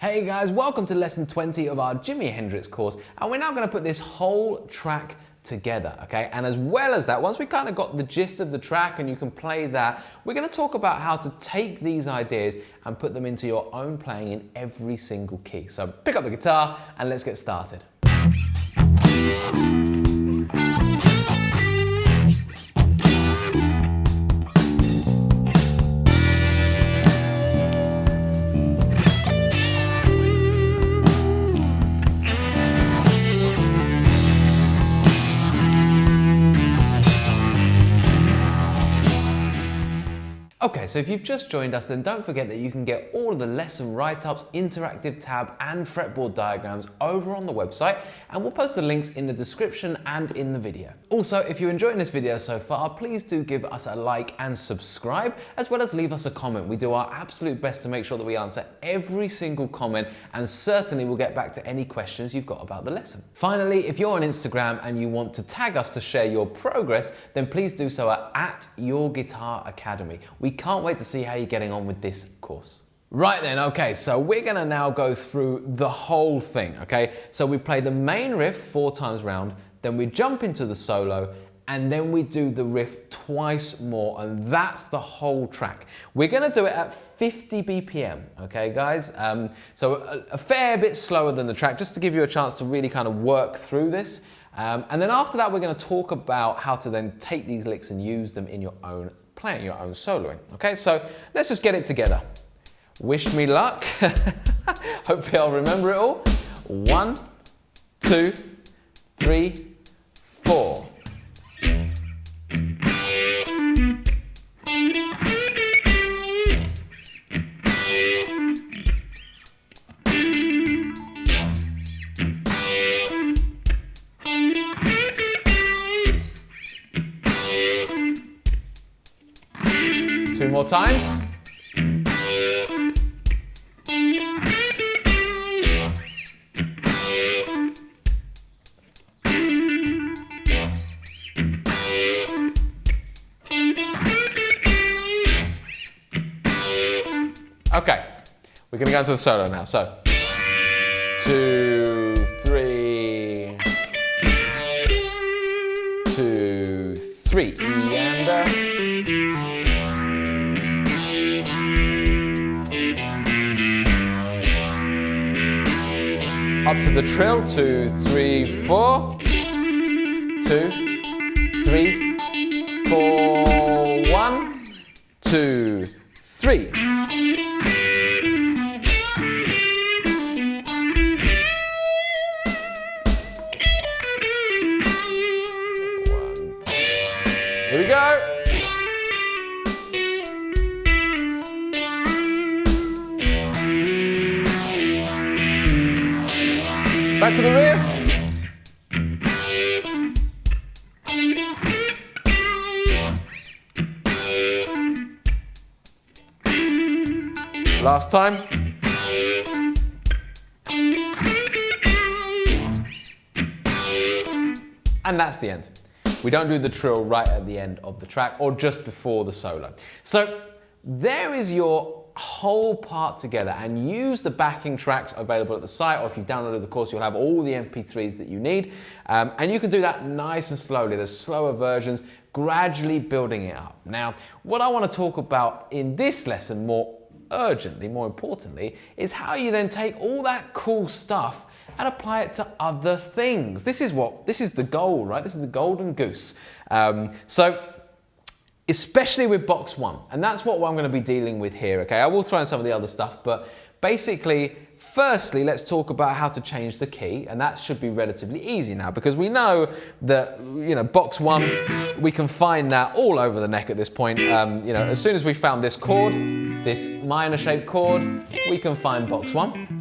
Hey guys, welcome to lesson 20 of our Jimi Hendrix course, and we're now going to put this whole track together, okay? And as well as that, once we kind of got the gist of the track and you can play that, we're going to talk about how to take these ideas and put them into your own playing in every single key. So pick up the guitar and let's get started. Okay, so if you've just joined us, then don't forget that you can get all of the lesson write-ups, interactive tab and fretboard diagrams over on the website, and we'll post the links in the description and in the video. Also, if you're enjoying this video so far, please do give us a like and subscribe, as well as leave us a comment. We do our absolute best to make sure that we answer every single comment, and certainly we'll get back to any questions you've got about the lesson. Finally, if you're on Instagram and you want to tag us to share your progress, then please do so at @YourGuitarAcademy. We can't wait to see how you're getting on with this course. Right then, okay, so we're gonna now go through the whole thing, okay? So we play the main riff 4 times round, then we jump into the solo, and then we do the riff twice more, and that's the whole track. We're gonna do it at 50 BPM, okay guys? So a fair bit slower than the track, just to give you a chance to really kind of work through this. And then after that, we're gonna talk about how to then take these licks and use them in your own playing, your own soloing. Okay, so let's just get it together. Wish me luck. Hopefully I'll remember it all. 1, 2, 3, 4. Two more times. Okay, we're going to go into the solo now. So, 2, 3, 2, 3, E and up to the trill, 2, 3, 4, 2, 3, 4, 1, 2, 3. Here we go. Back to the riff. Last time. And that's the end. We don't do the trill right at the end of the track or just before the solo. So there is your whole part together, and use the backing tracks available at the site, or if you've downloaded the course, you'll have all the MP3s that you need. And you can do that nice and slowly. There's slower versions, gradually building it up. Now, what I want to talk about in this lesson more urgently, more importantly, is how you then take all that cool stuff and apply it to other things. This is the goal, right? This is the golden goose. Especially with box 1, and that's what I'm going to be dealing with here, okay? I will throw in some of the other stuff, but basically, firstly, let's talk about how to change the key, and that should be relatively easy now, because we know that, you know, box 1, we can find that all over the neck at this point. You know, as soon as we found this chord, this minor shaped chord, we can find box 1.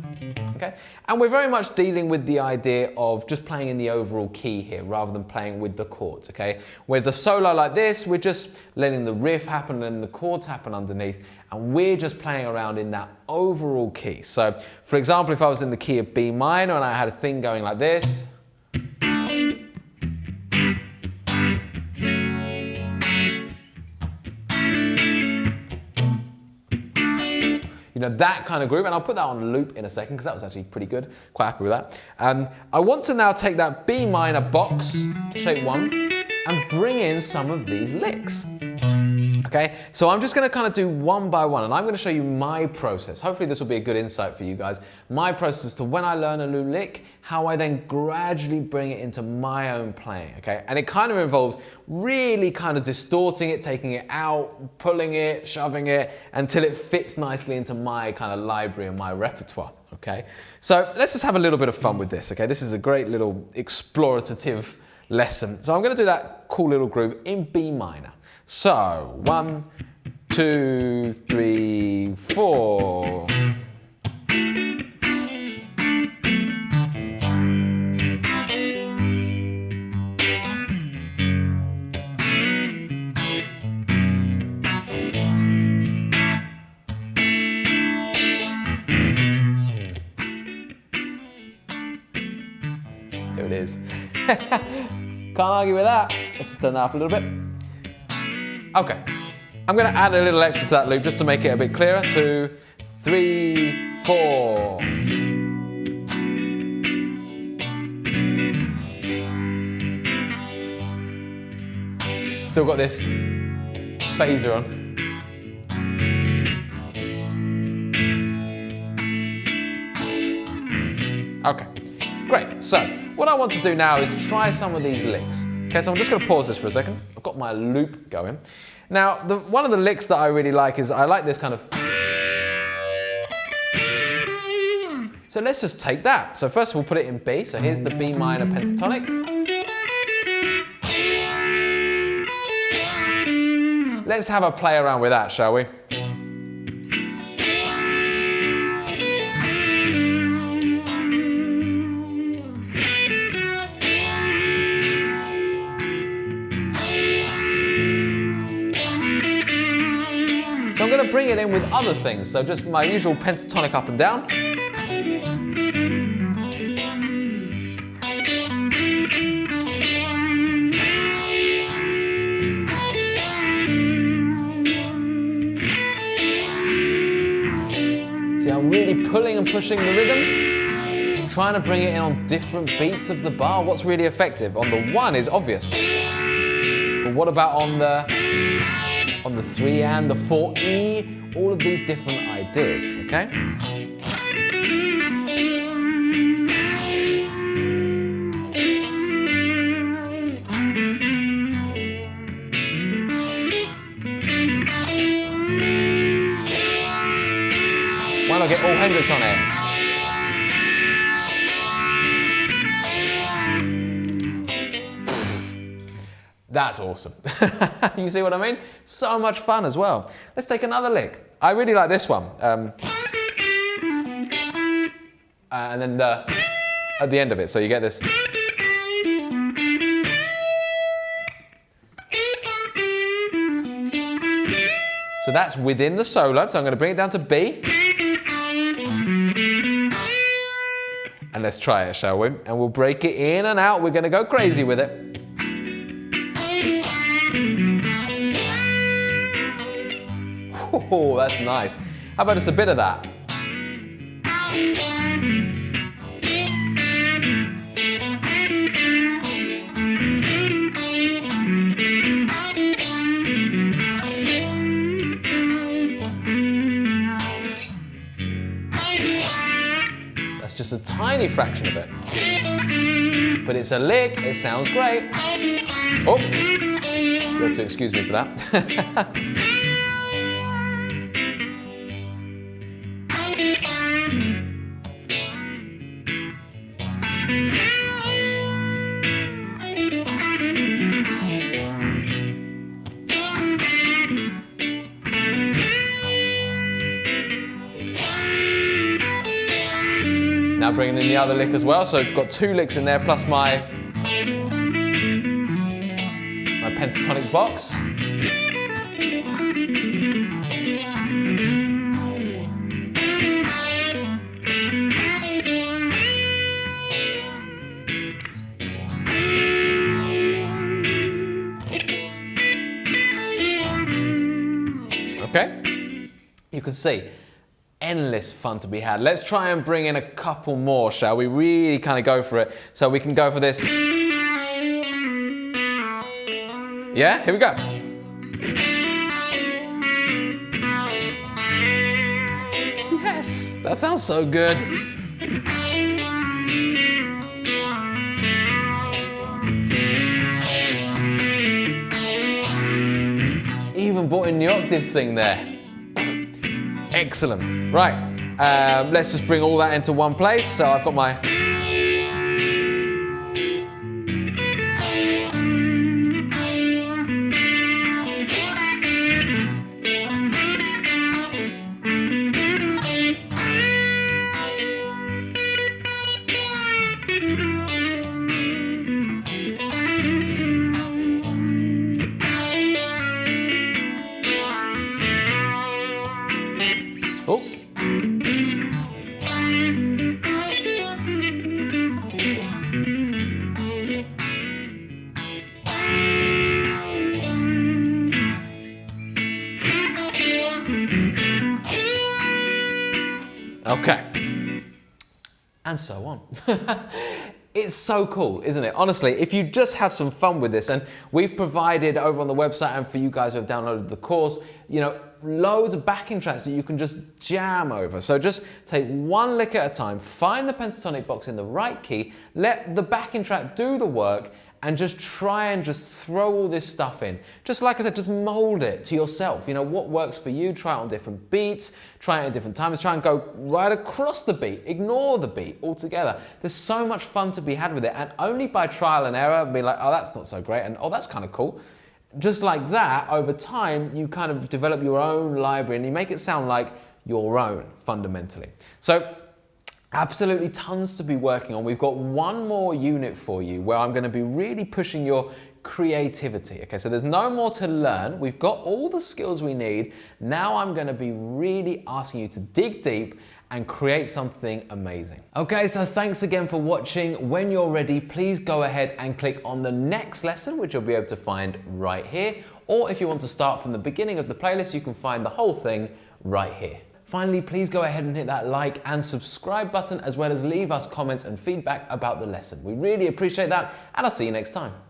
Okay? And we're very much dealing with the idea of just playing in the overall key here rather than playing with the chords, okay? With the solo like this, we're just letting the riff happen and the chords happen underneath, and we're just playing around in that overall key. So, for example, if I was in the key of B minor and I had a thing going like this, that kind of groove, and I'll put that on loop in a second because that was actually pretty good. Quite happy with that. I want to now take that B minor box, shape 1, and bring in some of these licks. Okay, so I'm just going to kind of do one by one, and I'm going to show you my process. Hopefully this will be a good insight for you guys. My process as to when I learn a new lick, how I then gradually bring it into my own playing, okay? And it kind of involves really kind of distorting it, taking it out, pulling it, shoving it, until it fits nicely into my kind of library and my repertoire, okay? So let's just have a little bit of fun with this, okay? This is a great little explorative lesson. So I'm going to do that cool little groove in B minor. So 1, 2, 3, 4. Here it is. Can't argue with that. Let's just turn that up a little bit. Okay, I'm going to add a little extra to that loop just to make it a bit clearer. 2, 3, 4. Still got this phaser on. Okay, great. So what I want to do now is try some of these licks. Okay, so I'm just going to pause this for a second. I've got my loop going. Now, one of the licks that I really like is I like this kind of. So let's just take that. So first we'll put it in B. So here's the B minor pentatonic. Let's have a play around with that, shall we? So I'm going to bring it in with other things, so just my usual pentatonic up and down. See, I'm really pulling and pushing the rhythm, trying to bring it in on different beats of the bar. What's really effective? On the 1 is obvious, but what about on the 3 and the 4E, all of these different ideas, okay? Why not get all Hendrix on it? That's awesome. You see what I mean? So much fun as well. Let's take another lick. I really like this one. And then at the end of it, so you get this. So that's within the solo, so I'm going to bring it down to B. And let's try it, shall we? And we'll break it in and out. We're going to go crazy with it. Oh, that's nice. How about just a bit of that? That's just a tiny fraction of it. But it's a lick, it sounds great. Oh, you have to excuse me for that. Now bringing in the other lick as well, so I've got 2 licks in there plus my pentatonic box. Okay, you can see endless fun to be had. Let's try and bring in a couple more, shall we? Really kind of go for it. So we can go for this. Yeah, here we go. Yes, that sounds so good. Even brought in the octave thing there. Excellent. Right, let's just bring all that into one place. So I've got my... Oh. Okay. And so on. It's so cool, isn't it? Honestly, if you just have some fun with this, and we've provided over on the website and for you guys who have downloaded the course, you know, loads of backing tracks that you can just jam over. So just take one lick at a time, find the pentatonic box in the right key, let the backing track do the work, and just try and just throw all this stuff in. Just like I said, just mold it to yourself. You know, what works for you, try it on different beats, try it at different times, try and go right across the beat, ignore the beat altogether. There's so much fun to be had with it, and only by trial and error, being like, oh, that's not so great, and oh, that's kind of cool. Just like that, over time, you kind of develop your own library and you make it sound like your own, fundamentally. So, absolutely tons to be working on. We've got one more unit for you where I'm going to be really pushing your creativity. Okay, so there's no more to learn. We've got all the skills we need. Now I'm going to be really asking you to dig deep and create something amazing. Okay, so thanks again for watching. When you're ready, please go ahead and click on the next lesson, which you'll be able to find right here. Or if you want to start from the beginning of the playlist, you can find the whole thing right here. Finally, please go ahead and hit that like and subscribe button, as well as leave us comments and feedback about the lesson. We really appreciate that, and I'll see you next time.